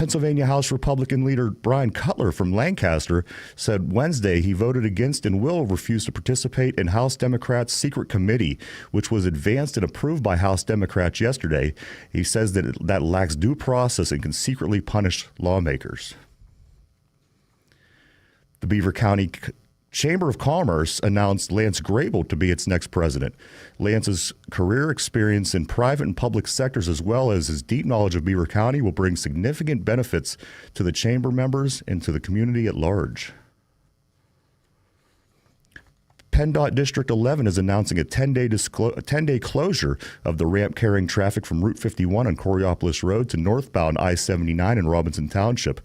Pennsylvania House Republican leader Brian Cutler from Lancaster said Wednesday he voted against and will refuse to participate in House Democrats' secret committee, which was advanced and approved by House Democrats yesterday. He says that that lacks due process and can secretly punish lawmakers. The Beaver County Chamber of Commerce announced Lance Grable to be its next president. Lance's career experience in private and public sectors, as well as his deep knowledge of Beaver County, will bring significant benefits to the chamber members and to the community at large. PennDOT District 11 is announcing a 10-day closure of the ramp carrying traffic from Route 51 on Coriopolis Road to northbound I-79 in Robinson Township.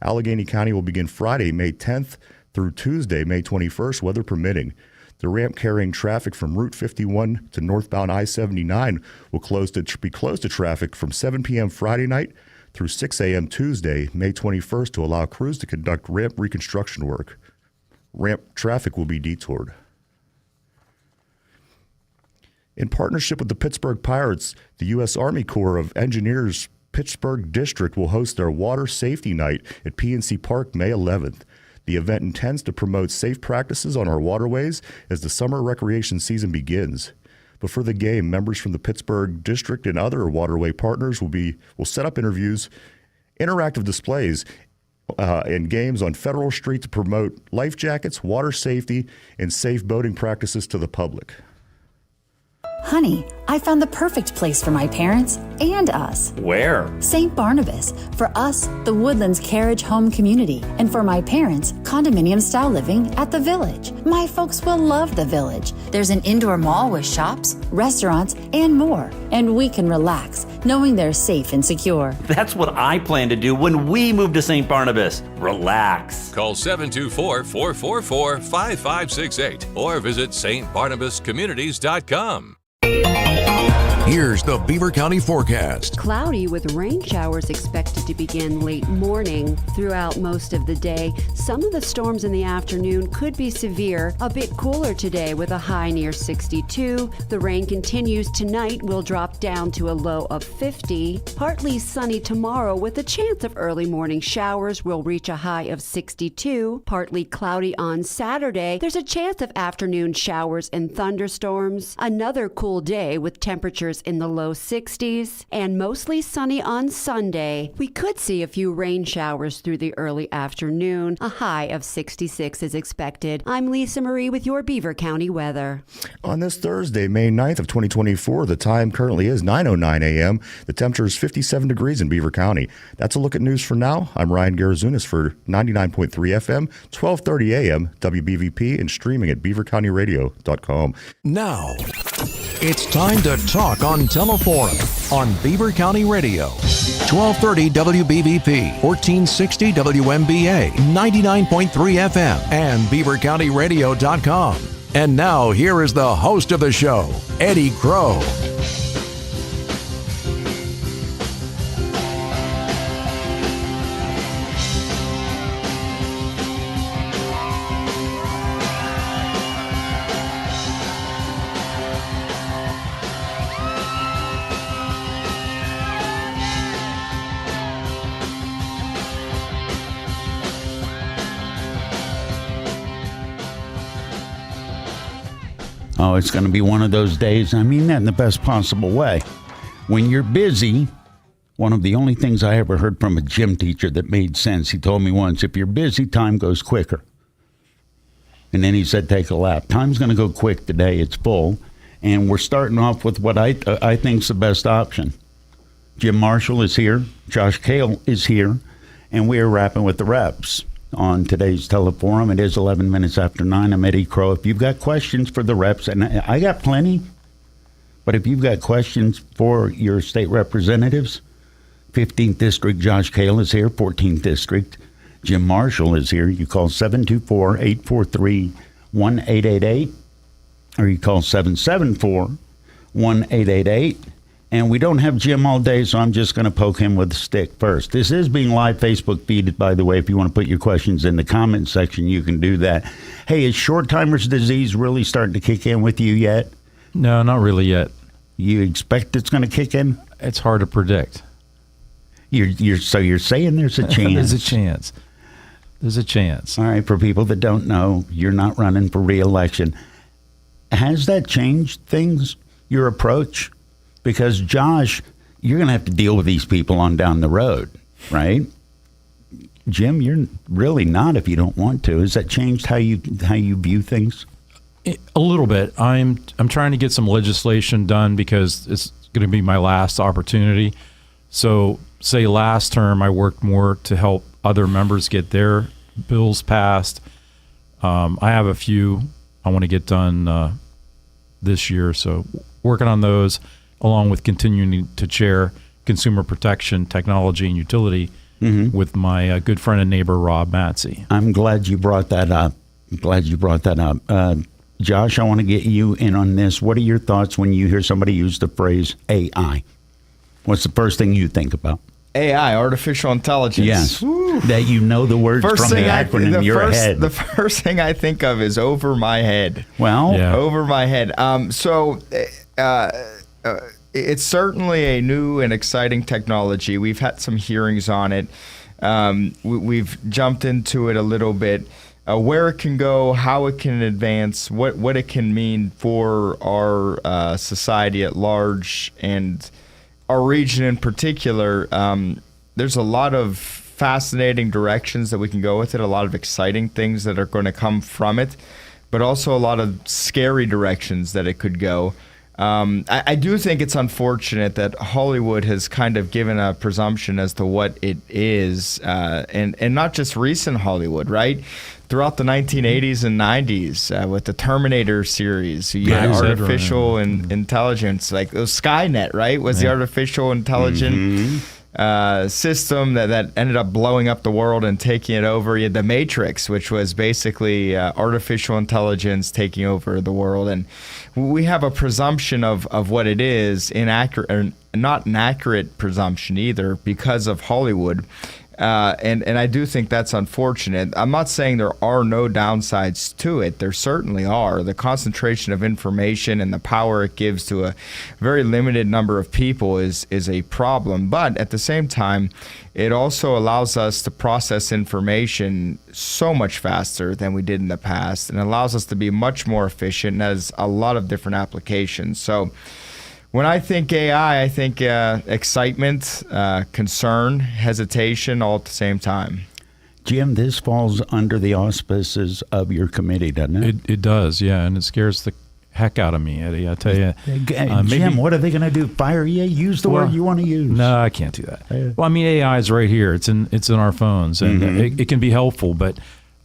Allegheny County will begin Friday, May 10th, through Tuesday, May 21st, weather permitting. The ramp carrying traffic from Route 51 to northbound I-79 will be closed to traffic from 7 p.m. Friday night through 6 a.m. Tuesday, May 21st, to allow crews to conduct ramp reconstruction work. Ramp traffic will be detoured. In partnership with the Pittsburgh Pirates, the U.S. Army Corps of Engineers Pittsburgh District will host their Water Safety Night at PNC Park May 11th. The event intends to promote safe practices on our waterways as the summer recreation season begins. Before the game, members from the Pittsburgh District and other waterway partners will set up interviews, interactive displays, and games on Federal Street to promote life jackets, water safety, and safe boating practices to the public. Honey, I found the perfect place for my parents and us. Where? St. Barnabas. For us, the Woodlands Carriage Home Community. And for my parents, condominium-style living at the Village. My folks will love the Village. There's an indoor mall with shops, restaurants, and more. And we can relax, knowing they're safe and secure. That's what I plan to do when we move to St. Barnabas. Relax. Call 724-444-5568 or visit stbarnabascommunities.com. Here's the Beaver County forecast. Cloudy with rain showers expected to begin late morning throughout most of the day. Some of the storms in the afternoon could be severe. A bit cooler today with a high near 62. The rain continues tonight, will drop down to a low of 50. Partly sunny tomorrow with a chance of early morning showers, will reach a high of 62. Partly cloudy on Saturday. There's a chance of afternoon showers and thunderstorms. Another cool day with temperatures in the low 60s, and mostly sunny on Sunday. We could see a few rain showers through the early afternoon. A high of 66 is expected. I'm Lisa Marie with your Beaver County weather. On this Thursday, May 9th of 2024, the time currently is 9:09 a.m. The temperature is 57 degrees in Beaver County. That's a look at news for now. I'm Ryan Garazunas for 99.3 FM, 1230 a.m., WBVP, and streaming at beavercountyradio.com. Now, it's time to talk on Teleforum on Beaver County Radio. 1230 WBVP, 1460 WMBA, 99.3 FM, and beavercountyradio.com. And now, here is the host of the show, Eddie Crow. Oh, it's going to be one of those days. I mean that in the best possible way. When you're busy, one of the only things I ever heard from a gym teacher that made sense, he told me once, if you're busy, time goes quicker. And then he said, take a lap. Time's going to go quick today. It's full. And we're starting off with what I think is the best option. Jim Marshall is here. Josh KAIL is here. And we are rapping with the reps on today's Teleforum. It is 11 minutes after 9. I'm Eddie Crow. If you've got questions for the reps, and I got plenty, but if you've got questions for your state representatives, 15th District Josh KAIL is here. 14th District Jim Marshall is here. You call 724-843-1888, or you call 774-1888. And we don't have Jim all day, so I'm just going to poke him with a stick first. This is being live Facebook feeded, by the way. If you want to put your questions in the comment section, you can do that. Hey, is short-timer's disease really starting to kick in with you yet? No, not really yet. You expect it's going to kick in? It's hard to predict. So you're saying there's a chance? There's a chance. There's a chance. All right, for people that don't know, you're not running for re-election. Has that changed things, your approach? Because, Josh, you're going to have to deal with these people on down the road, right? Jim, you're really not if you don't want to. Has that changed how you view things? A little bit. I'm trying to get some legislation done because it's going to be my last opportunity. So, say last term, I worked more to help other members get their bills passed. I have a few I want to get done this year, so working on those, along with continuing to chair Consumer Protection, Technology, and Utility with my good friend and neighbor, Rob Matsey. I'm glad you brought that up. Josh, I want to get you in on this. What are your thoughts when you hear somebody use the phrase AI? What's the first thing you think about? AI, artificial intelligence. Yes. Woo. That you know the words from the acronym in your head. The first thing I think of is over my head. Well, over my head. It's certainly a new and exciting technology. We've had some hearings on it. We've jumped into it a little bit. Where it can go, how it can advance, what it can mean for our society at large and our region in particular. There's a lot of fascinating directions that we can go with it, a lot of exciting things that are going to come from it, but also a lot of scary directions that it could go. I do think it's unfortunate that Hollywood has kind of given a presumption as to what it is, and not just recent Hollywood, right? Throughout the 1980s and 90s, with the Terminator series, you had artificial intelligence, like Skynet, right? Was the artificial intelligent system that ended up blowing up the world and taking it over. You had the Matrix, which was basically artificial intelligence taking over the world. And we have a presumption of what it is, inaccurate, or not an accurate presumption either, because of Hollywood. And I do think that's unfortunate. I'm not saying there are no downsides to it. There certainly are. The concentration of information and the power it gives to a very limited number of people is a problem. But at the same time, it also allows us to process information so much faster than we did in the past, and allows us to be much more efficient, and has a lot of different applications. So when I think AI, I think excitement, concern, hesitation, all at the same time. Jim, this falls under the auspices of your committee, doesn't it? It does, yeah, and it scares the heck out of me, Eddie. I tell you. Jim, what are they going to do? Fire you? Use the word you want to use. No, I can't do that. Well, I mean, AI is right here. It's in our phones, and it can be helpful, but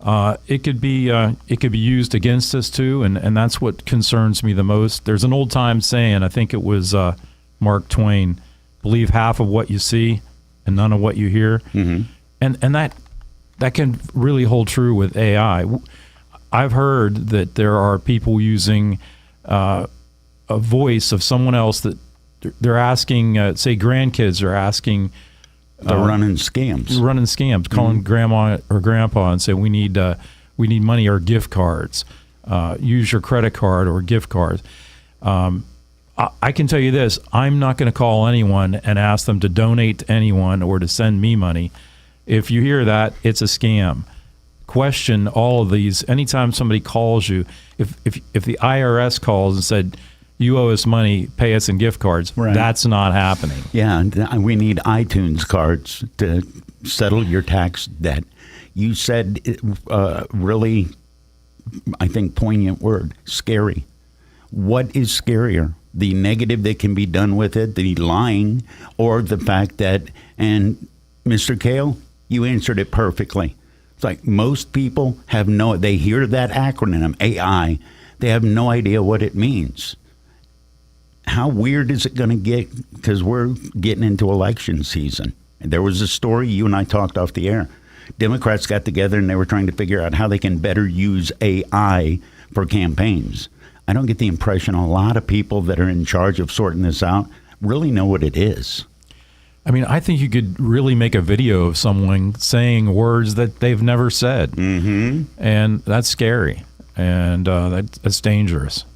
it could be used against us too, and that's what concerns me the most. There's an old time saying, I think it was Mark Twain, believe half of what you see and none of what you hear, and that can really hold true with AI. I've heard that there are people using a voice of someone else that they're asking, say grandkids are asking. They're running scams. Calling grandma or grandpa and say, we need money or gift cards. Use your credit card or gift cards. I can tell you this, I'm not going to call anyone and ask them to donate to anyone or to send me money. If you hear that, it's a scam. Question all of these. Anytime somebody calls you, if the IRS calls and said, you owe us money, pay us in gift cards. Right. That's not happening. Yeah, and we need iTunes cards to settle your tax debt. You said really, I think, poignant word, scary. What is scarier? The negative that can be done with it, the lying, or the fact that, and Mr. KAIL, you answered it perfectly. It's like most people they hear that acronym, AI, they have no idea what it means. How weird is it going to get? Because we're getting into election season. And there was a story, you and I talked off the air. Democrats got together and they were trying to figure out how they can better use AI for campaigns. I don't get the impression a lot of people that are in charge of sorting this out really know what it is. I mean, I think you could really make a video of someone saying words that they've never said. And that's scary. And that's dangerous.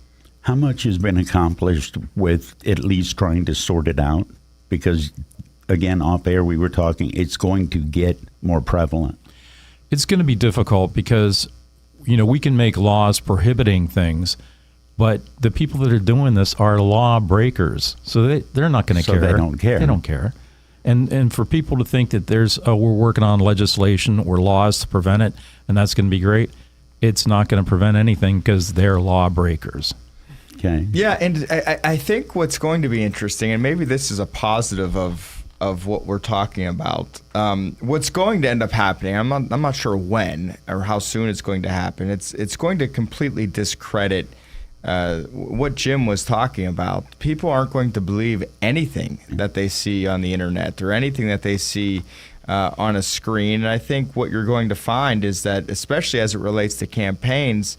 How much has been accomplished with at least trying to sort it out? Because again, off air, we were talking, it's going to get more prevalent. It's going to be difficult because, we can make laws prohibiting things, but the people that are doing this are law breakers. So they're not going to care. They don't care. They don't care. And for people to think that we're working on legislation or laws to prevent it, and that's going to be great, it's not going to prevent anything because they're law breakers. Okay. Yeah, and I think what's going to be interesting, and maybe this is a positive of what we're talking about. What's going to end up happening, I'm not sure when or how soon it's going to happen. It's going to completely discredit what Jim was talking about. People aren't going to believe anything that they see on the internet or anything that they see on a screen. And I think what you're going to find is that, especially as it relates to campaigns,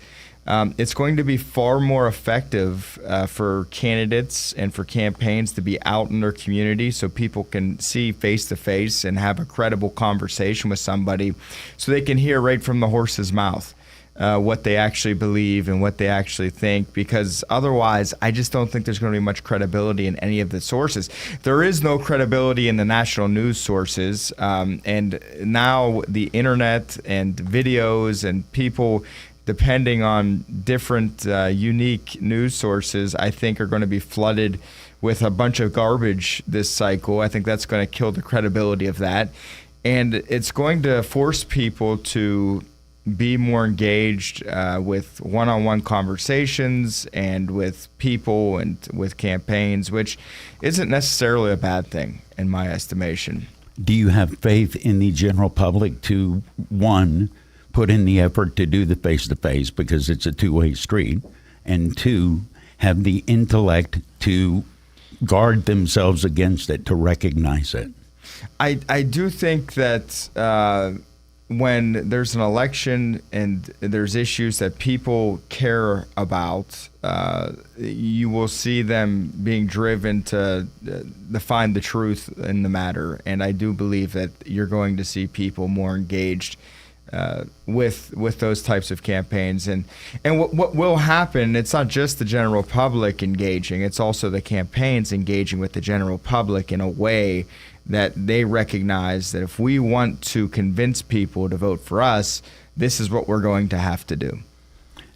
it's going to be far more effective for candidates and for campaigns to be out in their community so people can see face-to-face and have a credible conversation with somebody so they can hear right from the horse's mouth what they actually believe and what they actually think, because otherwise I just don't think there's going to be much credibility in any of the sources. There is no credibility in the national news sources, and now the internet and videos and people depending on different unique news sources, I think are going to be flooded with a bunch of garbage this cycle. I think that's going to kill the credibility of that. And it's going to force people to be more engaged with one-on-one conversations and with people and with campaigns, which isn't necessarily a bad thing in my estimation. Do you have faith in the general public to, one, put in the effort to do the face-to-face because it's a two-way street, and two, have the intellect to guard themselves against it, to recognize it? I do think that when there's an election and there's issues that people care about, you will see them being driven to find the truth in the matter. And I do believe that you're going to see people more engaged with those types of campaigns. And what will happen, it's not just the general public engaging, it's also the campaigns engaging with the general public in a way that they recognize that if we want to convince people to vote for us, this is what we're going to have to do.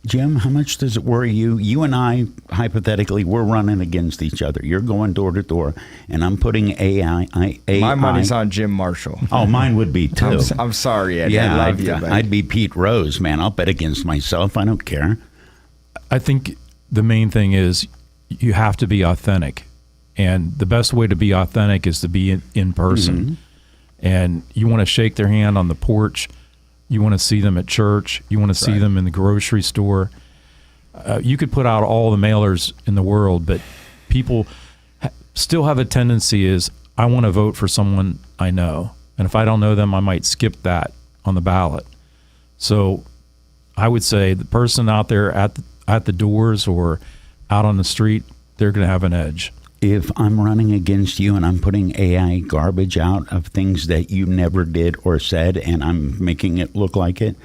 Jim, how much does it worry you? You and I, hypothetically, we're running against each other. You're going door to door, and I'm putting AI. My money's on Jim Marshall. Oh, mine would be too. I'm sorry, Eddie. Yeah, I love you. I'd be Pete Rose, man. I'll bet against myself. I don't care. I think the main thing is you have to be authentic. And the best way to be authentic is to be in person. Mm-hmm. And you want to shake their hand on the porch. You want to see them at church. You want to see them in the grocery store. You could put out all the mailers in the world, but people still have a tendency is, I want to vote for someone I know. And if I don't know them, I might skip that on the ballot. So I would say the person out there at the doors or out on the street, they're going to have an edge. If I'm running against you and I'm putting AI garbage out of things that you never did or said and I'm making it look like it,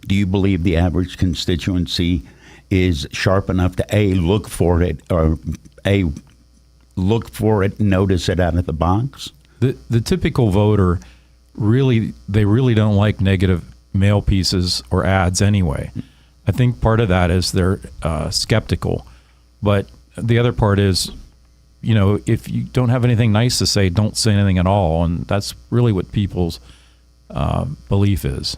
do you believe the average constituency is sharp enough to A, look for it, or A, look for it, notice it out of the box? The typical voter, they really don't like negative mail pieces or ads anyway. I think part of that is they're skeptical. But the other part is, if you don't have anything nice to say, don't say anything at all. And that's really what people's belief is.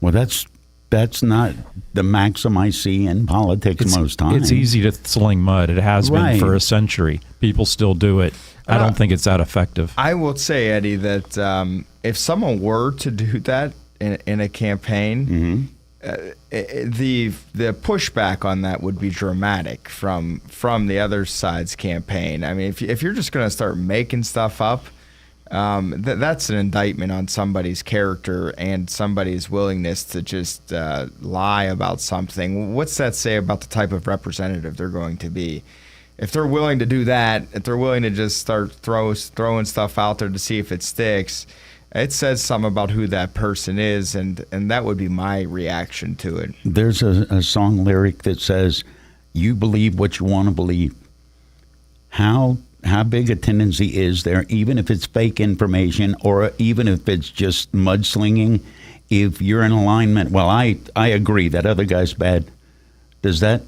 Well, that's not the maxim I see in politics most times. It's easy to sling mud. It has been for a century. People still do it. I don't think it's that effective. I will say, Eddie, that if someone were to do that in a campaign, mm-hmm. The pushback on that would be dramatic from the other side's campaign. I mean, if you're just going to start making stuff up, that's an indictment on somebody's character and somebody's willingness to just lie about something. What's that say about the type of representative they're going to be? If they're willing to do that, if they're willing to just start throwing stuff out there to see if it sticks, it says something about who that person is, and that would be my reaction to it. There's a song lyric that says, "You believe what you want to believe." How how big a tendency is there, even if it's fake information or even if it's just mudslinging, if you're in alignment, well, I agree that other guy's bad. Does that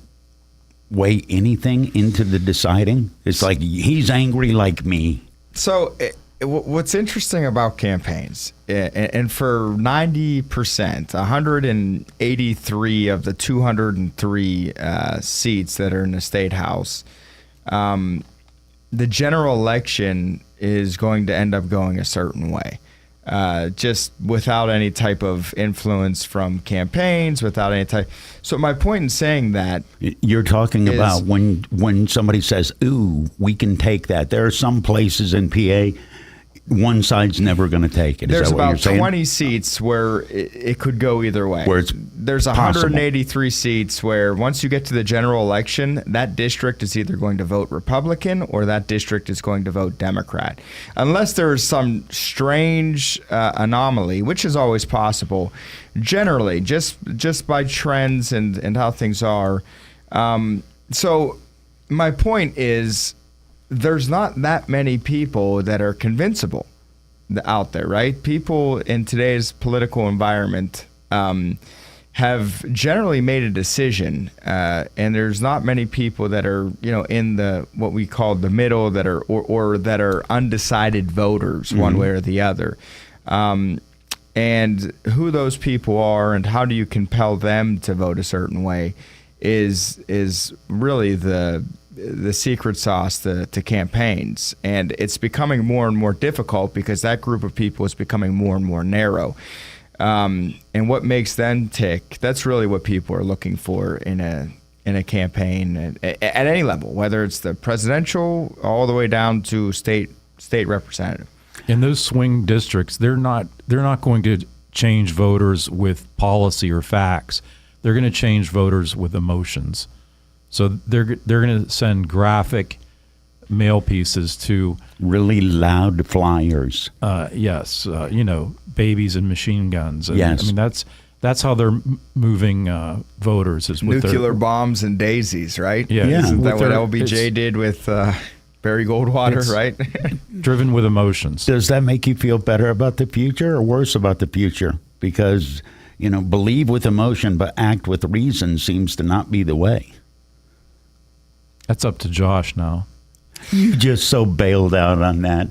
weigh anything into the deciding? It's like he's angry like me. So what's interesting about campaigns, and for 90%, 183 of the 203 seats that are in the state house, the general election is going to end up going a certain way. Just without any type of influence from campaigns, without any type. So my point in saying that, you're talking about when somebody says, "Ooh, we can take that." There are some places in PA, one side's never going to take it. There's Is that what about you're saying? 20 seats where it could go either way. Where it's There's 183 seats where once you get to the general election, that district is either going to vote Republican or that district is going to vote Democrat. Unless there is some strange anomaly, which is always possible, generally, just by trends and how things are. So my point is, there's not that many people that are convincible out there, right? People in today's political environment have generally made a decision, and there's not many people that are, in the what we call the middle that are or that are undecided voters, one way or the other. And who those people are and how do you compel them to vote a certain way is really the secret sauce to campaigns. And it's becoming more and more difficult because that group of people is becoming more and more narrow. And what makes them tick, that's really what people are looking for in a campaign at any level, whether it's the presidential all the way down to state representative. In those swing districts, they're not going to change voters with policy or facts. They're going to change voters with emotions. So they're going to send graphic mail pieces to really loud flyers. Yes, babies and machine guns. And, yes, I mean that's how they're moving voters is with nuclear bombs and daisies, right? Yeah, Isn't that what LBJ did with Barry Goldwater, right? Driven with emotions. Does that make you feel better about the future or worse about the future? Because believe with emotion but act with reason seems to not be the way. That's up to Josh now. You just so bailed out on that.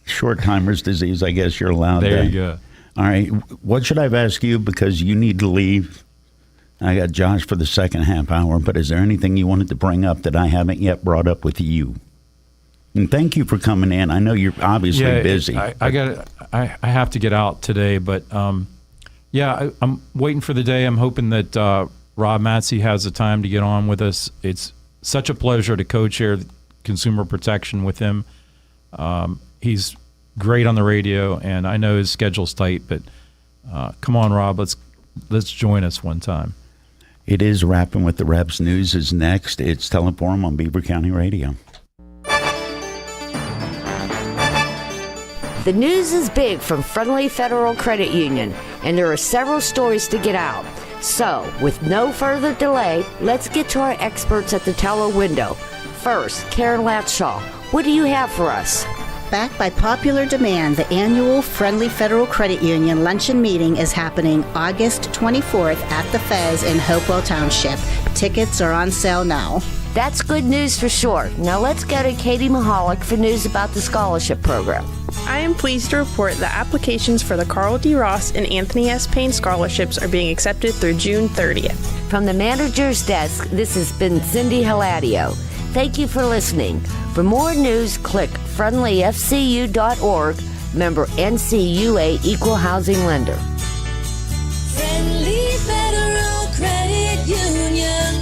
Short timer's disease, I guess you're allowed there that. You go. All right. What should I ask you? Because you need to leave. I got Josh for the second half hour, but is there anything you wanted to bring up that I haven't yet brought up with you? And thank you for coming in. I know you're obviously busy. I have to get out today, but I'm waiting for the day. I'm hoping that Rob Matsey has the time to get on with us. It's such a pleasure to co-chair consumer protection with him. He's great on the radio, and I know his schedule's tight, but come on, Rob, let's join us one time. It is Rappin' with the Reps. News is next. It's Teleforum on Beaver County Radio. The news is big from Friendly Federal Credit Union, and there are several stories to get out. So, with no further delay, let's get to our experts at the teller window. First, Karen Latshaw, what do you have for us? Backed by popular demand, the annual Friendly Federal Credit Union luncheon meeting is happening August 24th at the Fez in Hopewell Township. Tickets are on sale now. That's good news for sure. Now let's go to Katie Mahalik for news about the scholarship program. I am pleased to report that applications for the Carl D. Ross and Anthony S. Payne scholarships are being accepted through June 30th. From the manager's desk, this has been Cindy Hiladio. Thank you for listening. For more news, click friendlyfcu.org, member NCUA Equal Housing Lender. Friendly Federal Credit Union,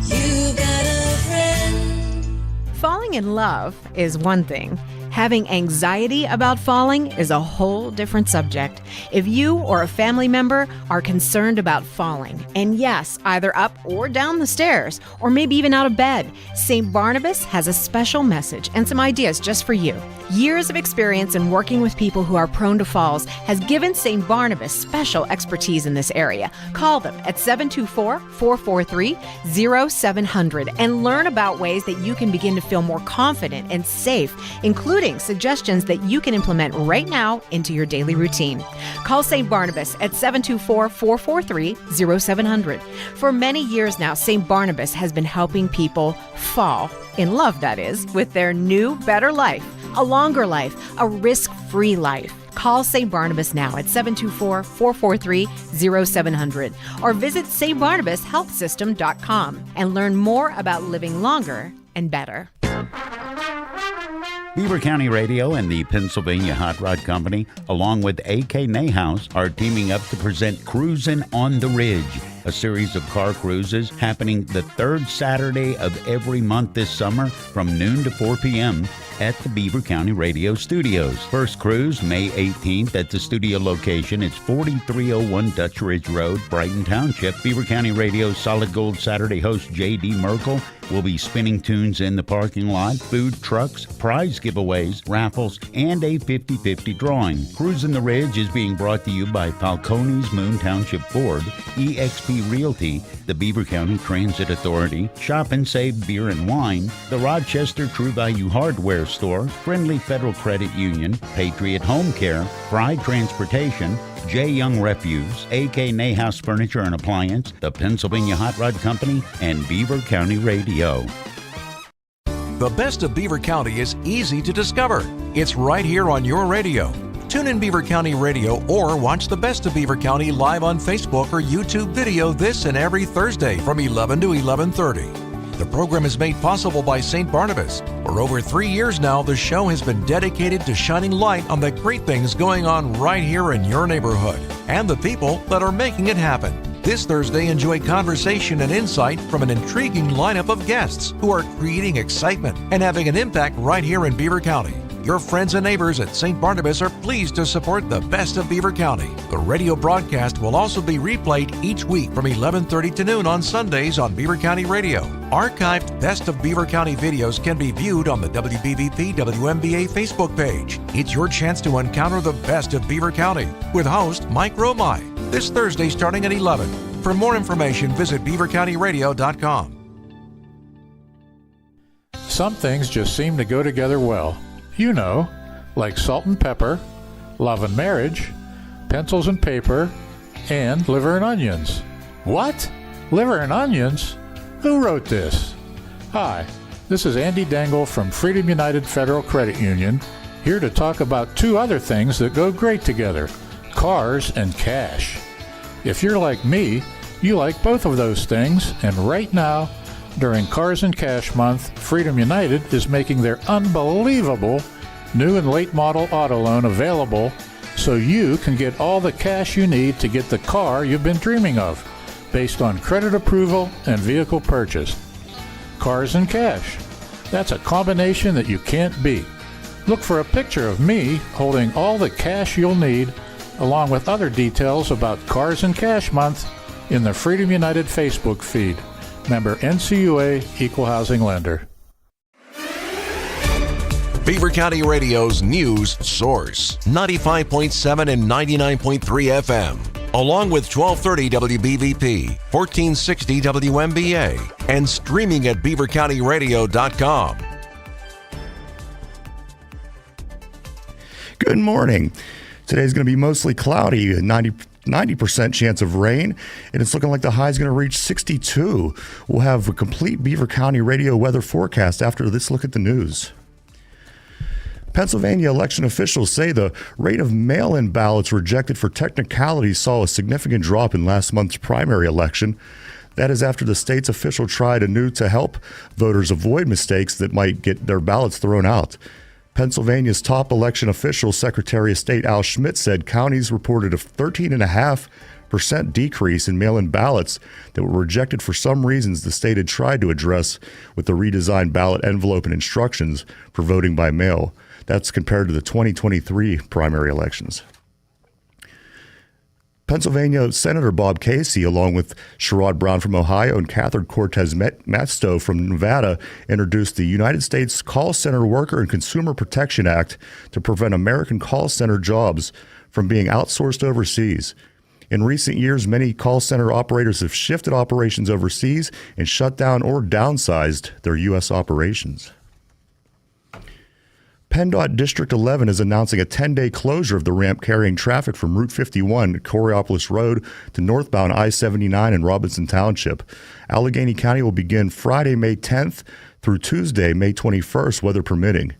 you got a friend. Falling in love is one thing. Having anxiety about falling is a whole different subject. If you or a family member are concerned about falling, and yes, either up or down the stairs, or maybe even out of bed, St. Barnabas has a special message and some ideas just for you. Years of experience in working with people who are prone to falls has given St. Barnabas special expertise in this area. Call them at 724-443-0700 and learn about ways that you can begin to feel more confident and safe, including suggestions that you can implement right now into your daily routine. Call St. Barnabas at 724-443-0700. For many years now, St. Barnabas has been helping people fall, in love that is, with their new, better life, a longer life, a risk-free life. Call St. Barnabas now at 724-443-0700 or visit stbarnabashealthsystem.com and learn more about living longer and better. Beaver County Radio and the Pennsylvania Hot Rod Company, along with AK Nahhouse, are teaming up to present Cruisin' on the Ridge, a series of car cruises happening the third Saturday of every month this summer from noon to 4 p.m. at the Beaver County Radio Studios. First cruise, May 18th at the studio location. It's 4301 Dutch Ridge Road, Brighton Township. Beaver County Radio's Solid Gold Saturday host J.D. Merkel will be spinning tunes in the parking lot, food trucks, prize giveaways, raffles, and a 50-50 drawing. Cruisin' the Ridge is being brought to you by Falcone's Moon Township Ford, EXP Realty, the Beaver County Transit Authority, Shop and Save Beer and Wine, the Rochester True Value Hardware Store, Friendly Federal Credit Union, Patriot Home Care, Fry Transportation, J. Young Refuse, AK Nahhouse Furniture and Appliance, the Pennsylvania Hot Rod Company, and Beaver County Radio. The best of Beaver County is easy to discover. It's right here on your radio. Tune in Beaver County Radio or watch the best of Beaver County live on Facebook or YouTube video this and every Thursday from 11 to 11:30. The program is made possible by St. Barnabas. For over 3 years now, the show has been dedicated to shining light on the great things going on right here in your neighborhood and the people that are making it happen. This Thursday, enjoy conversation and insight from an intriguing lineup of guests who are creating excitement and having an impact right here in Beaver County. Your friends and neighbors at St. Barnabas are pleased to support the best of Beaver County. The radio broadcast will also be replayed each week from 11:30 to noon on Sundays on Beaver County Radio. Archived Best of Beaver County videos can be viewed on the WBVP WMBA Facebook page. It's your chance to encounter the best of Beaver County with host Mike Romai this Thursday starting at 11. For more information, visit beavercountyradio.com. Some things just seem to go together well. You know, like salt and pepper, love and marriage, pencils and paper, and liver and onions. What? Liver and onions? Who wrote this? Hi, this is Andy Dangle from Freedom United Federal Credit Union, here to talk about two other things that go great together, cars and cash. If you're like me, you like both of those things, and right now, during Cars and Cash Month, Freedom United is making their unbelievable new and late model auto loan available so you can get all the cash you need to get the car you've been dreaming of, based on credit approval and vehicle purchase. Cars and Cash. That's a combination that you can't beat. Look for a picture of me holding all the cash you'll need, along with other details about Cars and Cash Month in the Freedom United Facebook feed. Member NCUA, Equal Housing Lender. Beaver County Radio's news source, 95.7 and 99.3 FM, along with 1230 WBVP, 1460 WMBA, and streaming at beavercountyradio.com. Good morning. Today's going to be mostly cloudy, 90% chance of rain, and it's looking like the high is going to reach 62. We'll have a complete Beaver County radio weather forecast after this look at the news. Pennsylvania election officials say the rate of mail-in ballots rejected for technicalities saw a significant drop in last month's primary election. That is after the state's official tried anew to help voters avoid mistakes that might get their ballots thrown out. Pennsylvania's top election official, Secretary of State Al Schmidt, said counties reported a 13.5% decrease in mail-in ballots that were rejected for some reasons the state had tried to address with the redesigned ballot envelope and instructions for voting by mail. That's compared to the 2023 primary elections. Pennsylvania Senator Bob Casey, along with Sherrod Brown from Ohio and Catherine Cortez Masto from Nevada, introduced the United States Call Center Worker and Consumer Protection Act to prevent American call center jobs from being outsourced overseas. In recent years, many call center operators have shifted operations overseas and shut down or downsized their U.S. operations. PennDOT District 11 is announcing a 10-day closure of the ramp carrying traffic from Route 51 at Coriopolis Road to northbound I-79 in Robinson Township. Allegheny County will begin Friday, May 10th through Tuesday, May 21st, weather permitting.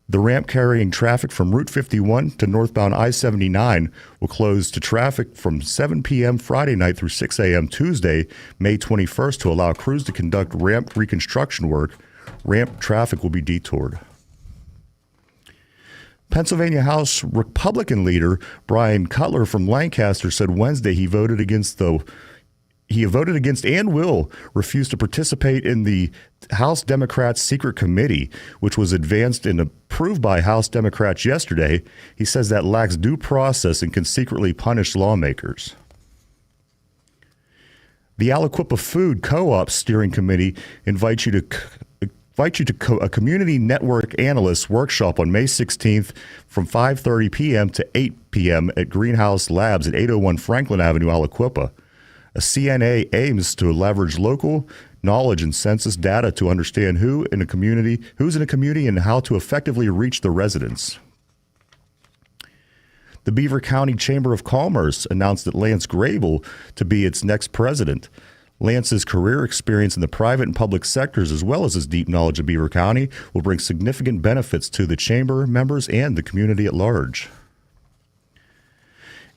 The ramp carrying traffic from Route 51 to northbound I-79 will close to traffic from 7 p.m. Friday night through 6 a.m. Tuesday, May 21st, to allow crews to conduct ramp reconstruction work. Ramp traffic will be detoured. Pennsylvania House Republican leader Brian Cutler from Lancaster said Wednesday he voted against and will refuse to participate in the House Democrats' secret committee, which was advanced and approved by House Democrats yesterday. He says that lacks due process and can secretly punish lawmakers. The Aliquippa Food Co-op Steering Committee invites you to a community network analyst workshop on May 16th from 5:30 p.m. to 8 p.m. at Greenhouse Labs at 801 Franklin Avenue, Aliquippa. A CNA aims to leverage local knowledge and census data to understand who's in a community and how to effectively reach the residents. The Beaver County Chamber of Commerce announced that Lance Grable to be its next president. Lance's career experience in the private and public sectors, as well as his deep knowledge of Beaver County, will bring significant benefits to the chamber members and the community at large.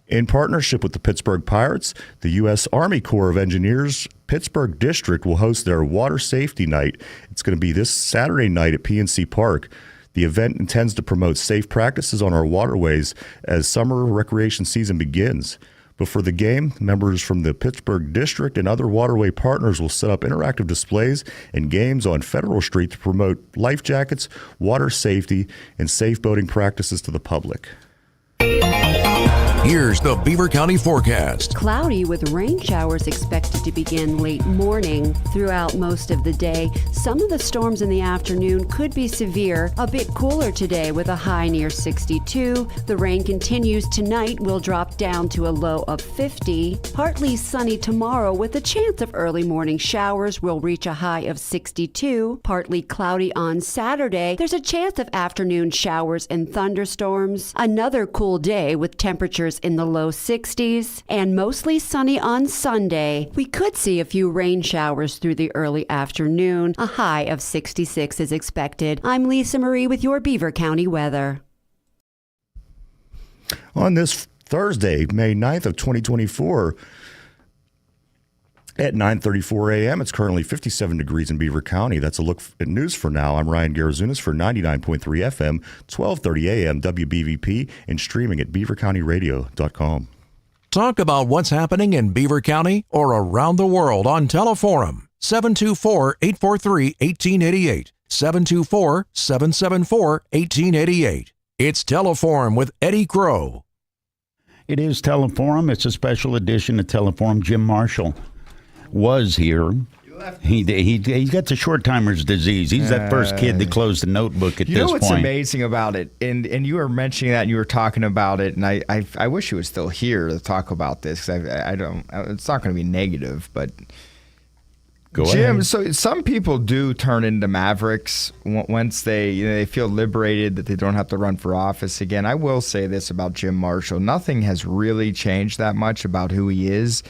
In partnership with the Pittsburgh Pirates, the U.S. Army Corps of Engineers Pittsburgh District will host their Water Safety Night. It's going to be this Saturday night at PNC Park. The event intends to promote safe practices on our waterways as summer recreation season begins. Before the game, members from the Pittsburgh District and other waterway partners will set up interactive displays and games on Federal Street to promote life jackets, water safety, and safe boating practices to the public. Here's the Beaver County forecast. Cloudy with rain showers expected to begin late morning throughout most of the day. Some of the storms in the afternoon could be severe. A bit cooler today with a high near 62. The rain continues tonight, will drop down to a low of 50. Partly sunny tomorrow with a chance of early morning showers, will reach a high of 62. Partly cloudy on Saturday. There's a chance of afternoon showers and thunderstorms. Another cool day with temperatures in the low 60s, and mostly sunny on Sunday. We could see a few rain showers through the early afternoon. A high of 66 is expected. I'm Lisa Marie with your Beaver County weather. On this Thursday, May 9th of 2024, at 9:34 a.m., it's currently 57 degrees in Beaver County. That's a look at news for now. I'm Ryan Garazunas for 99.3 FM, 1230 a.m. WBVP, and streaming at beavercountyradio.com. Talk about what's happening in Beaver County or around the world on Teleforum. 724-843-1888. 724-774-1888. It's Teleforum with Eddie Crow. It is Teleforum. It's a special edition of Teleforum. Jim Marshall was here. He got the short-timer's disease. He's that first kid that closed the notebook at this point. You know what's amazing about it, and you were mentioning that, and you were talking about it, and I wish he was still here to talk about this, because I don't. It's not going to be negative, but Go Jim, ahead. so some people do turn into mavericks once they feel liberated that they don't have to run for office again. I will say this about Jim Marshall. Nothing has really changed that much about who he is,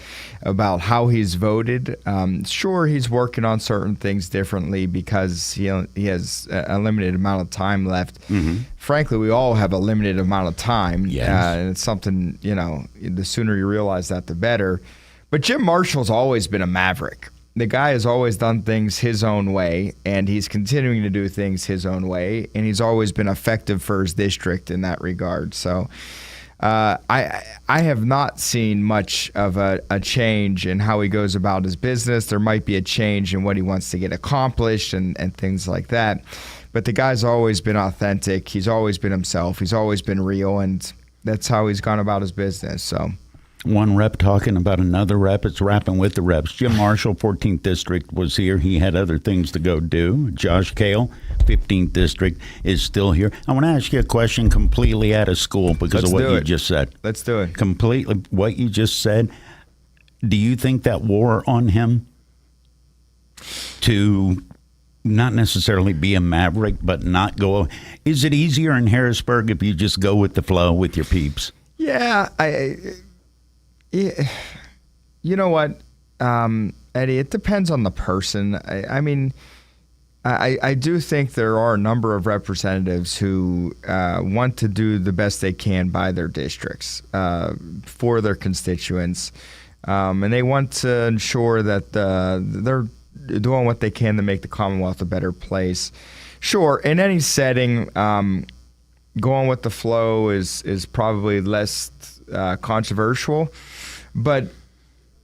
about how he's voted. Sure, he's working on certain things differently because he has a limited amount of time left. Mm-hmm. Frankly, we all have a limited amount of time. Yes. And it's something, the sooner you realize that, the better. But Jim Marshall's always been a maverick. The guy has always done things his own way, and he's continuing to do things his own way, and he's always been effective for his district in that regard. So I have not seen much of a change in how he goes about his business. There might be a change in what he wants to get accomplished and things like that. But the guy's always been authentic. He's always been himself. He's always been real, and that's how he's gone about his business. So, one rep talking about another rep. It's Rappin with the reps. Jim Marshall, 14th District, was here. He had other things to go do. Josh KAIL, 15th District, is still here. I want to ask you a question completely out of school because of what you just said. Let's do it. Completely what you just said. Do you think that wore on him to not necessarily be a maverick, but not go? Is it easier in Harrisburg if you just go with the flow with your peeps? Yeah, you know what, Eddie, it depends on the person. I mean, I do think there are a number of representatives who want to do the best they can by their districts for their constituents, and they want to ensure that they're doing what they can to make the Commonwealth a better place. Sure, in any setting, going with the flow is probably less controversial, but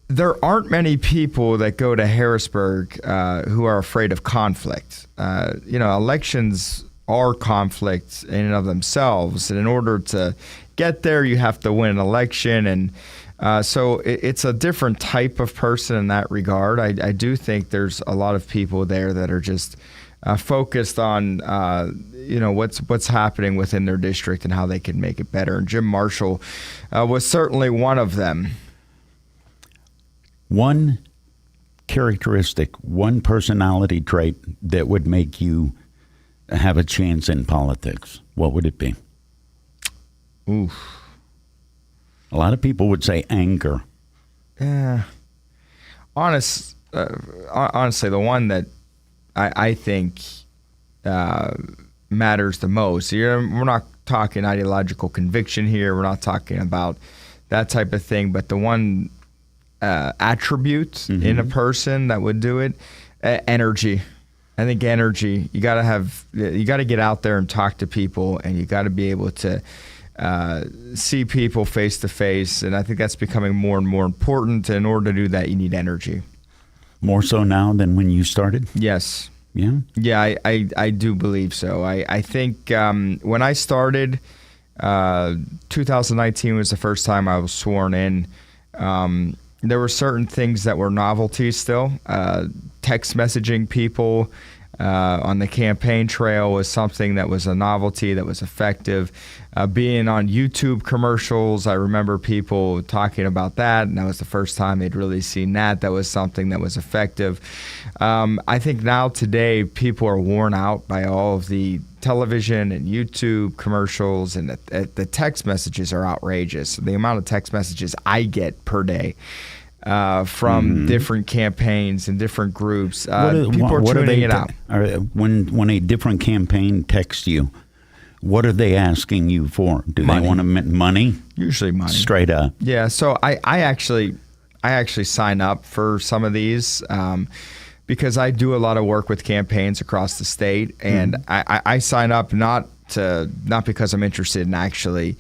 there aren't many people that go to Harrisburg who are afraid of conflict. Elections are conflict in and of themselves, and in order to get there, you have to win an election, and so it's a different type of person in that regard. I do think there's a lot of people there that are just focused on what's happening within their district and how they can make it better. And Jim Marshall was certainly one of them. One characteristic, one personality trait that would make you have a chance in politics, what would it be? Oof. A lot of people would say anger. Yeah. Honestly, the one that I think matters the most. We're not talking ideological conviction here. We're not talking about that type of thing. But the one attribute in a person that would do it, energy. I think energy. You got to get out there and talk to people, and you got to be able to see people face to face. And I think that's becoming more and more important. In order to do that, you need energy. More so now than when you started? Yes. Yeah? Yeah, I do believe so. I think when I started, 2019 was the first time I was sworn in. There were certain things that were novelties still. Text messaging people on the campaign trail was something that was a novelty, that was effective. Being on YouTube commercials, I remember people talking about that, and that was the first time they'd really seen that. That was something that was effective. I think now today people are worn out by all of the television and YouTube commercials, and the text messages are outrageous. The amount of text messages I get per day from different campaigns and different groups. People are tuning it out. When a different campaign texts you, what are they asking you for? Do they want money? Usually money. Straight up. Yeah. So I actually sign up for some of these because I do a lot of work with campaigns across the state, and I sign up not because I'm interested in actually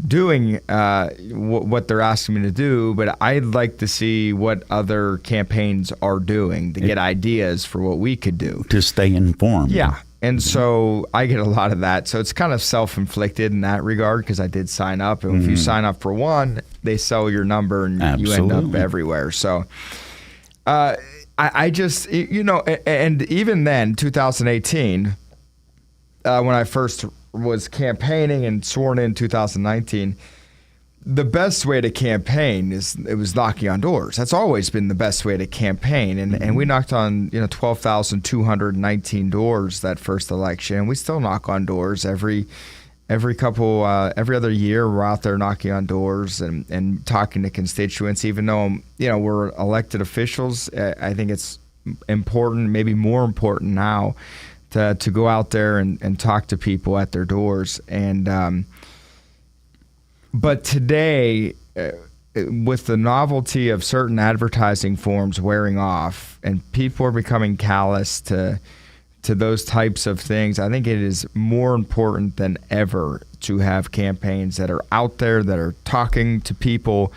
doing what they're asking me to do, but I'd like to see what other campaigns are doing to get ideas for what we could do. To stay informed. Yeah. And so I get a lot of that. So it's kind of self-inflicted in that regard because I did sign up. And if you sign up for one, they sell your number and you end up everywhere. So I just, and even then, 2018, when I first was campaigning and sworn in 2019, the best way to campaign it was knocking on doors. That's always been the best way to campaign. And we knocked on 12,219 doors that first election, and we still knock on doors every other year. We're out there knocking on doors and talking to constituents. Even though we're elected officials, I think it's important, maybe more important now, to go out there and talk to people at their doors. And but today, with the novelty of certain advertising forms wearing off and people are becoming callous to those types of things, I think it is more important than ever to have campaigns that are out there, that are talking to people.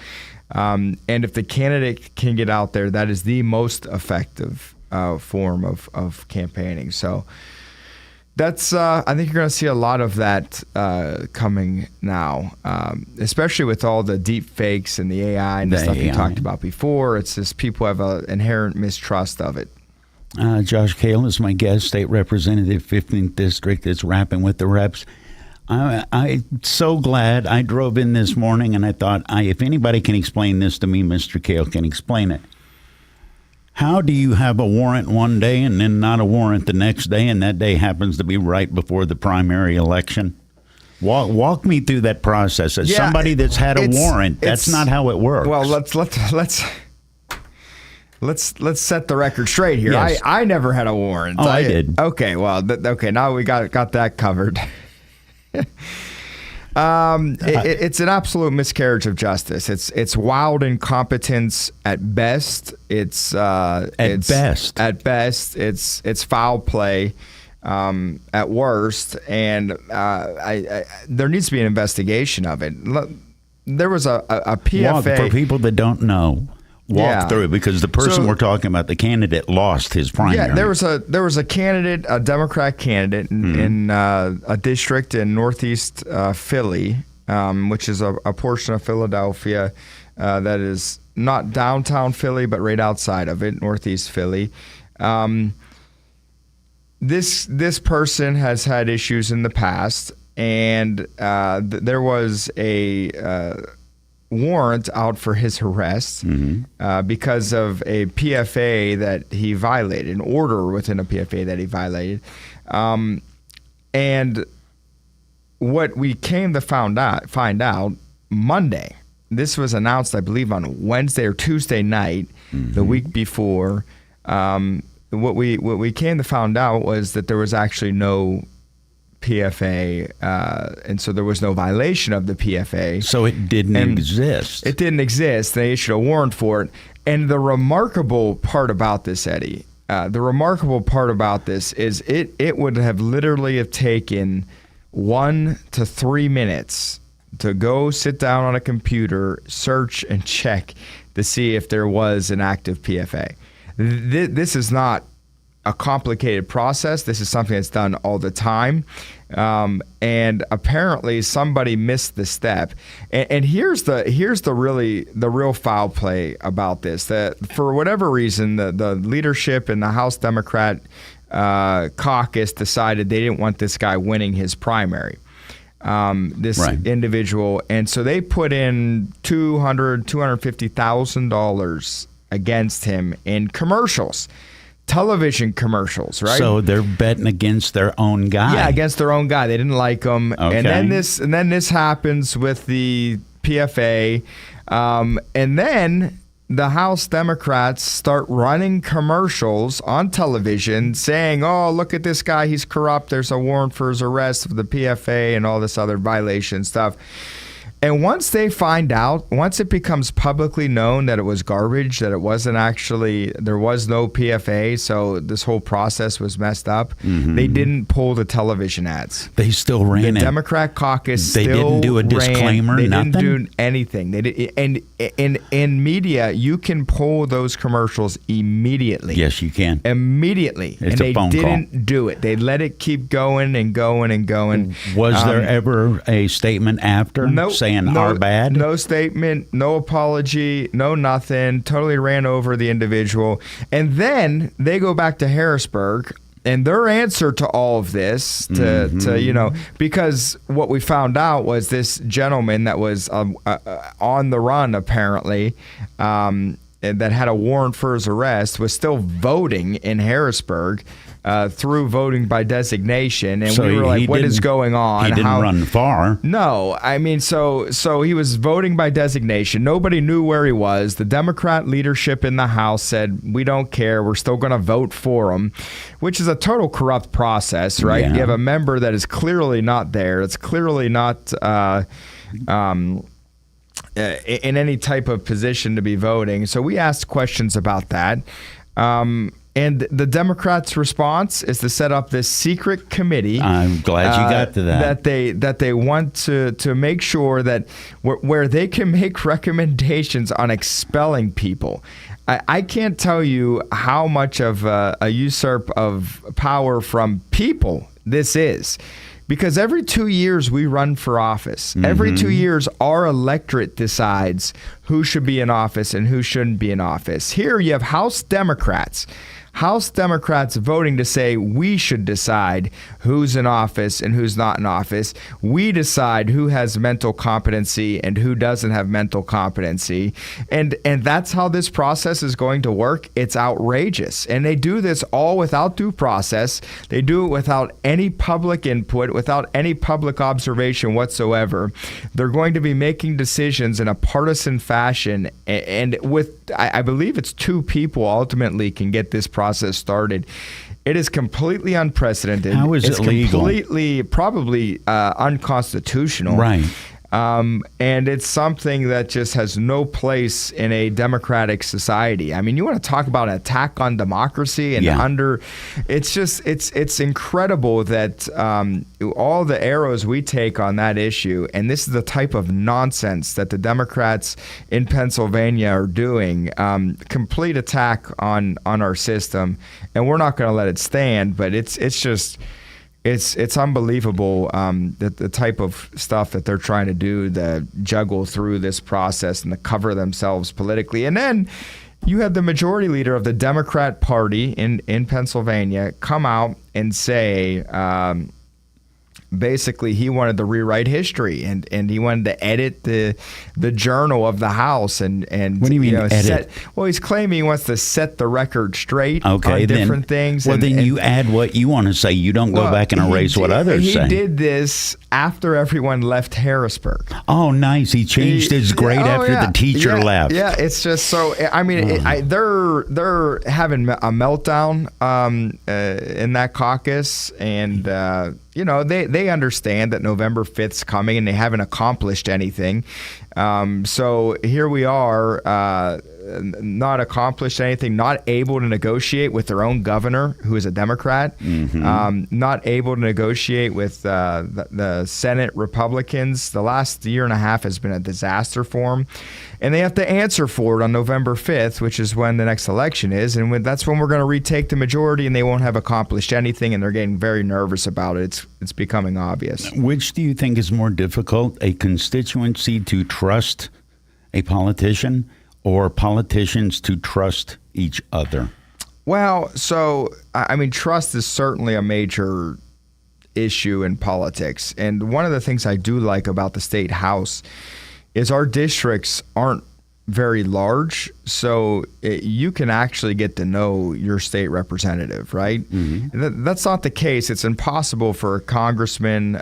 And if the candidate can get out there, that is the most effective form of campaigning. So That's. I think you're going to see a lot of that coming now, especially with all the deep fakes and the AI and the stuff you talked about before. It's just people have an inherent mistrust of it. Josh KAIL is my guest, state representative, 15th district. It's Rappin with the Reps. I'm so glad I drove in this morning and I thought, if anybody can explain this to me, Mr. KAIL can explain it. How do you have a warrant one day and then not a warrant the next day, and that day happens to be right before the primary election? Walk me through that process. As somebody that's had a warrant, that's not how it works. Well, let's set the record straight here. Yes. I never had a warrant. Oh, I did. Okay, well, now we got that covered. It's an absolute miscarriage of justice. It's wild incompetence at best. It's foul play at worst, and there needs to be an investigation of it. There was a PFA for people that don't know. Walk through it, because the person we're talking about, the candidate, lost his primary. Yeah, there was a candidate, a Democrat candidate in a district in Northeast Philly, which is a portion of Philadelphia that is not downtown Philly, but right outside of it, Northeast Philly. This person has had issues in the past, and there was a warrant out for his arrest because of a PFA that he violated, an order within a PFA that he violated. And what we came to find out Monday, this was announced, I believe, on Wednesday or Tuesday night, the week before. What we came to find out was that there was actually no PFA, and so there was no violation of the PFA. So it didn't exist. It didn't exist. They issued a warrant for it. And the remarkable part about this, Eddie, is it would have literally have taken 1 to 3 minutes to go sit down on a computer, search and check to see if there was an active PFA. This is not a complicated process. This is something that's done all the time. And apparently somebody missed the step. And here's the real foul play about this. That for whatever reason, the leadership in the House Democrat caucus decided they didn't want this guy winning his primary. Individual. And so they put in $250,000 against him in commercials. Television commercials, right? So they're betting against their own guy. Yeah, against their own guy. They didn't like him. Okay. And then this happens with the PFA. And then the House Democrats start running commercials on television saying, oh, look at this guy, he's corrupt. There's a warrant for his arrest of the PFA and all this other violation stuff. And once it becomes publicly known that it was garbage, that it wasn't actually, there was no PFA, so this whole process was messed up, they didn't pull the television ads. They still ran it. The Democrat caucus They didn't do a disclaimer, They nothing? didn't do anything. They did, and in media, you can pull those commercials immediately. Yes, you can. Immediately. It's a phone call. They didn't do it. They let it keep going and going and going. Was there ever a statement after saying our bad? No statement, no apology, no nothing. Totally ran over the individual. And then they go back to Harrisburg, and their answer to all of this, because what we found out was this gentleman that was on the run, apparently, that had a warrant for his arrest, was still voting in Harrisburg through voting by designation. And so we were like, what is going on? He didn't run far. No. I mean, so he was voting by designation. Nobody knew where he was. The Democrat leadership in the House said, we don't care. We're still going to vote for him, which is a total corrupt process, right? Yeah. You have a member that is clearly not there. It's clearly not in any type of position to be voting. So we asked questions about that. And the Democrats' response is to set up this secret committee. I'm glad you got to that. That they want to make sure that where they can make recommendations on expelling people. I can't tell you how much of a usurp of power from people this is. Because every 2 years we run for office. Every 2 years our electorate decides who should be in office and who shouldn't be in office. Here you have House Democrats voting to say we should decide who's in office and who's not in office. We decide who has mental competency and who doesn't have mental competency. And that's how this process is going to work. It's outrageous. And they do this all without due process. They do it without any public input, without any public observation whatsoever. They're going to be making decisions in a partisan fashion. And with, I believe it's 2 people ultimately can get this process started. It is completely unprecedented. How is it legal? Completely, probably unconstitutional. Right. And it's something that just has no place in a democratic society. I mean, you want to talk about an attack on democracy and it's incredible that all the arrows we take on that issue, and this is the type of nonsense that the Democrats in Pennsylvania are doing, complete attack on our system, and we're not going to let it stand, but it's unbelievable that the type of stuff that they're trying to do to juggle through this process and to cover themselves politically. And then you have the majority leader of the Democrat Party in Pennsylvania come out and say basically he wanted to rewrite history and he wanted to edit the journal of the House and what do you mean edit? He's claiming he wants to set the record straight on then, different things. Well, then you add what you want to say. You don't go back and erase what others say. He did this after everyone left Harrisburg. Oh, nice. He changed his grade after the teacher left. Yeah, it's just so. I mean, they're having a meltdown in that caucus, and they understand that November 5th's coming, and they haven't accomplished anything. So here we are, not accomplished anything, not able to negotiate with their own governor, who is a Democrat, not able to negotiate with the Senate Republicans. The last year and a half has been a disaster for them. And they have to answer for it on November 5th, which is when the next election is. And that's when we're going to retake the majority, and they won't have accomplished anything, and they're getting very nervous about it. It's becoming obvious. Which do you think is more difficult, a constituency to trust a politician or politicians to trust each other? Well, so, I mean, trust is certainly a major issue in politics. And one of the things I do like about the state house is our districts aren't very large, so you can actually get to know your state representative, right? That's not the case. It's impossible for a congressman,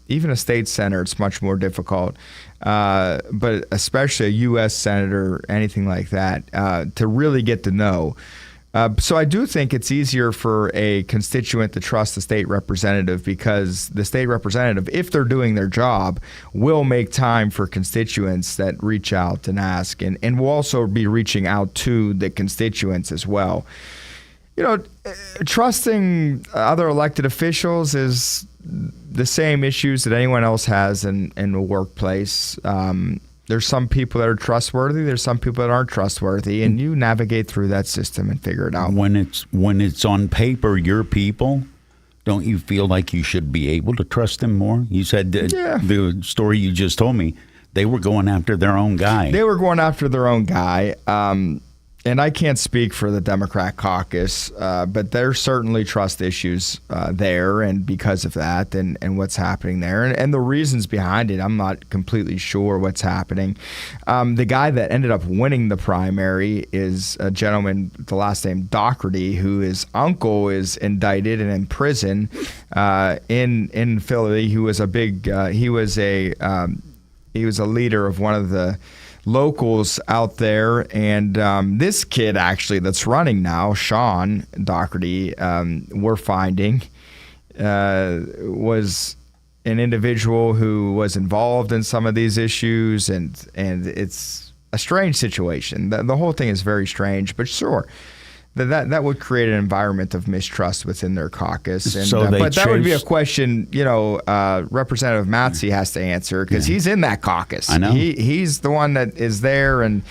even a state senator. It's much more difficult, but especially a U.S. senator, anything like that, to really get to know. So I do think it's easier for a constituent to trust the state representative, because the state representative, if they're doing their job, will make time for constituents that reach out and ask, and will also be reaching out to the constituents as well. Trusting other elected officials is the same issues that anyone else has in the workplace. There's some people that are trustworthy. There's some people that aren't trustworthy, and you navigate through that system and figure it out. When it's on paper, your people, don't you feel like you should be able to trust them more? You said the story you just told me, they were going after their own guy. They were going after their own guy. And I can't speak for the Democrat caucus, but there's certainly trust issues there, and because of that and what's happening there. And the reasons behind it, I'm not completely sure what's happening. The guy that ended up winning the primary is a gentleman with the last name Doherty, who his uncle is indicted and in prison in Philly. He was a leader of one of the locals out there, and this kid actually that's running now, Sean Doherty, we're finding was an individual who was involved in some of these issues, and it's a strange situation. The whole thing is very strange, but sure, that would create an environment of mistrust within their caucus. And, So but that would be a question, Representative Matsey has to answer because he's in that caucus. I know. He's the one that is there, and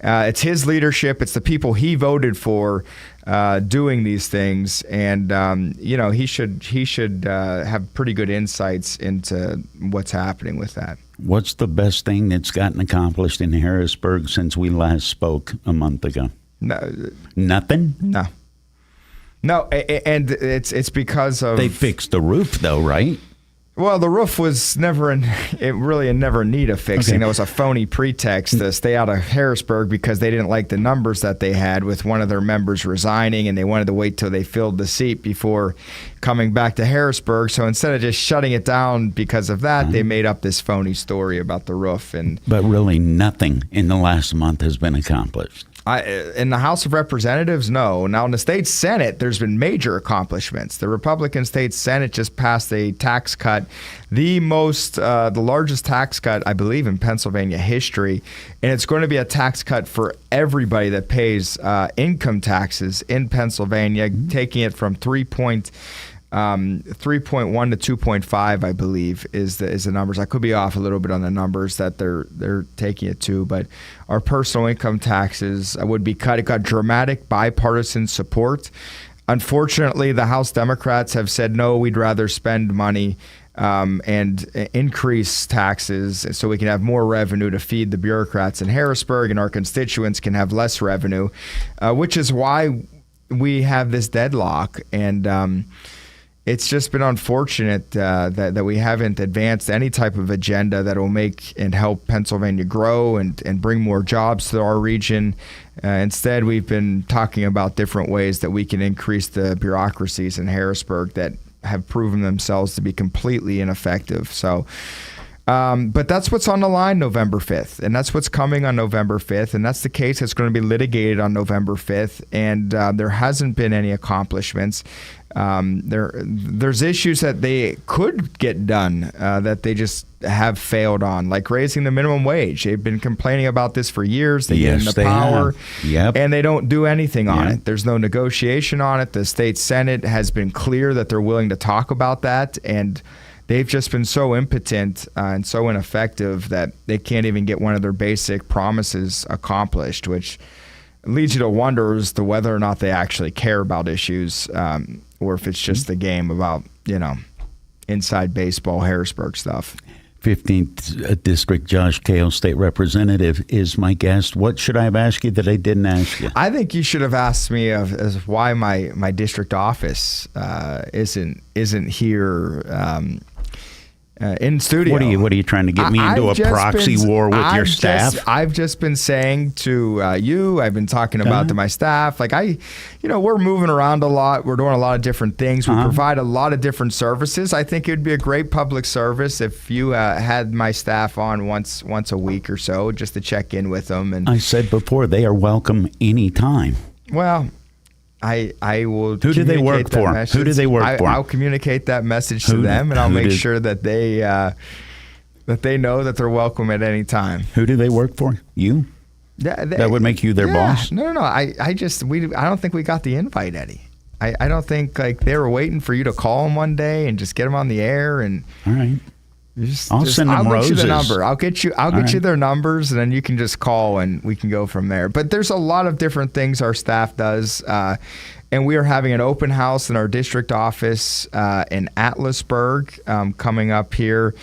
it's his leadership. It's the people he voted for doing these things, and he should have pretty good insights into what's happening with that. What's the best thing that's gotten accomplished in Harrisburg since we last spoke a month ago? No, nothing. No, and it's because of they fixed the roof, though, right? Well, the roof was never in need of fixing. It was a phony pretext to stay out of Harrisburg because they didn't like the numbers that they had with one of their members resigning, and they wanted to wait till they filled the seat before coming back to Harrisburg. So instead of just shutting it down because of that, they made up this phony story about the roof. But really nothing in the last month has been accomplished. In the House of Representatives, no. Now, in the state Senate, there's been major accomplishments. The Republican state Senate just passed a tax cut, the largest tax cut, I believe, in Pennsylvania history. And it's going to be a tax cut for everybody that pays income taxes in Pennsylvania, taking it from 3.1 to 2.5, I believe, is the numbers. I could be off a little bit on the numbers that they're taking it to, but our personal income taxes would be cut. It got dramatic bipartisan support. Unfortunately, the House Democrats have said, no, we'd rather spend money and increase taxes so we can have more revenue to feed the bureaucrats in Harrisburg, and our constituents can have less revenue, which is why we have this deadlock. And it's just been unfortunate that we haven't advanced any type of agenda that will make and help Pennsylvania grow and bring more jobs to our region. Instead, we've been talking about different ways that we can increase the bureaucracies in Harrisburg that have proven themselves to be completely ineffective. So, but that's what's on the line November 5th, and that's what's coming on November 5th, and that's the case that's going to be litigated on November 5th, and there hasn't been any accomplishments. There's issues that they could get done that they just have failed on, like raising the minimum wage. They've been complaining about this for years. They get into power, and they don't do anything on it. There's no negotiation on it. The state Senate has been clear that they're willing to talk about that, and they've just been so impotent and so ineffective that they can't even get one of their basic promises accomplished, which leads you to wonder as to whether or not they actually care about issues, or if it's just a game about, inside baseball, Harrisburg stuff. 15th District Josh KAIL, State Representative, is my guest. What should I have asked you that I didn't ask you? I think you should have asked me as why my district office isn't here in studio. What are you trying to get me into a proxy war with your staff? I've just been saying to you, I've been talking about to my staff, like we're moving around a lot. We're doing a lot of different things. We provide a lot of different services. I think it would be a great public service if you had my staff on once a week or so, just to check in with them. And I said before, they are welcome anytime. Well, I will. Who do they work for? Who do they work for? I'll communicate that message to them, and I'll make sure that they know that they're welcome at any time. Who do they work for? You? That would make you their boss? No. I don't think we got the invite, Eddie. I don't think they were waiting for you to call them one day and just get them on the air. And all right. I'll send them roses. I'll get you the number. I'll get you their numbers, and then you can just call, and we can go from there. But there's a lot of different things our staff does, and we are having an open house in our district office in Atlasburg coming up here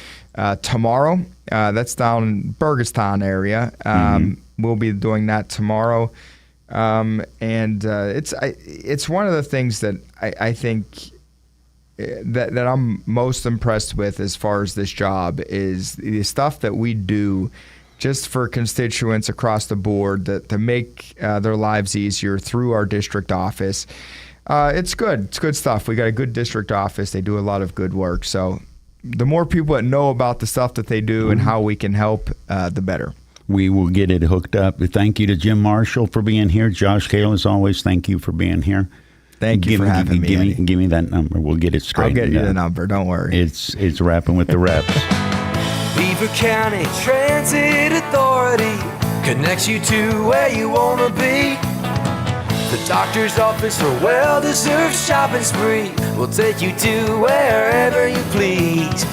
tomorrow. That's down in Burgestown area. We'll be doing that tomorrow, and it's one of the things that I think that I'm most impressed with as far as this job is the stuff that we do just for constituents across the board to make their lives easier through our district office. It's good. It's good stuff. We got a good district office. They do a lot of good work. So the more people that know about the stuff that they do and how we can help, the better. We will get it hooked up. Thank you to Jim Marshall for being here. Josh KAIL, as always, thank you for being here. Thank you for having me. Give me that number. We'll get it straight. I'll get you the number. Don't worry. It's Rappin with the Reps. Beaver County Transit Authority connects you to where you want to be. the doctor's office, or well-deserved shopping spree. We'll take you to wherever you please.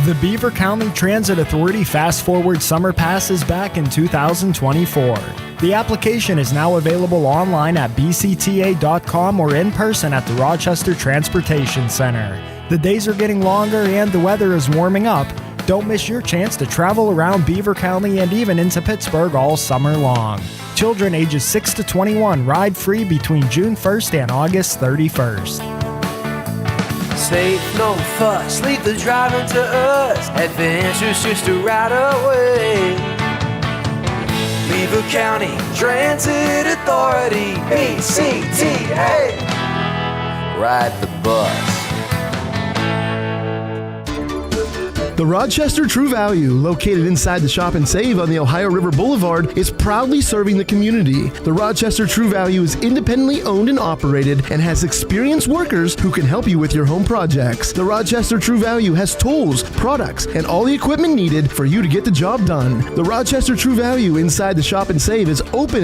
The Beaver County Transit Authority Fast Forward Summer Pass is back in 2024. The application is now available online at bcta.com or in person at the Rochester Transportation Center. The days are getting longer and the weather is warming up. Don't miss your chance to travel around Beaver County and even into Pittsburgh all summer long. Children ages 6 to 21 ride free between June 1st and August 31st. Safe, no fuss, leave the driving to us. Adventure's just a ride away. Beaver County Transit Authority, BCTA. Ride the bus. The Rochester True Value, located inside the Shop and Save on the Ohio River Boulevard, is proudly serving the community. The Rochester True Value is independently owned and operated and has experienced workers who can help you with your home projects. The Rochester True Value has tools, products, and all the equipment needed for you to get the job done. The Rochester True Value inside the Shop and Save is open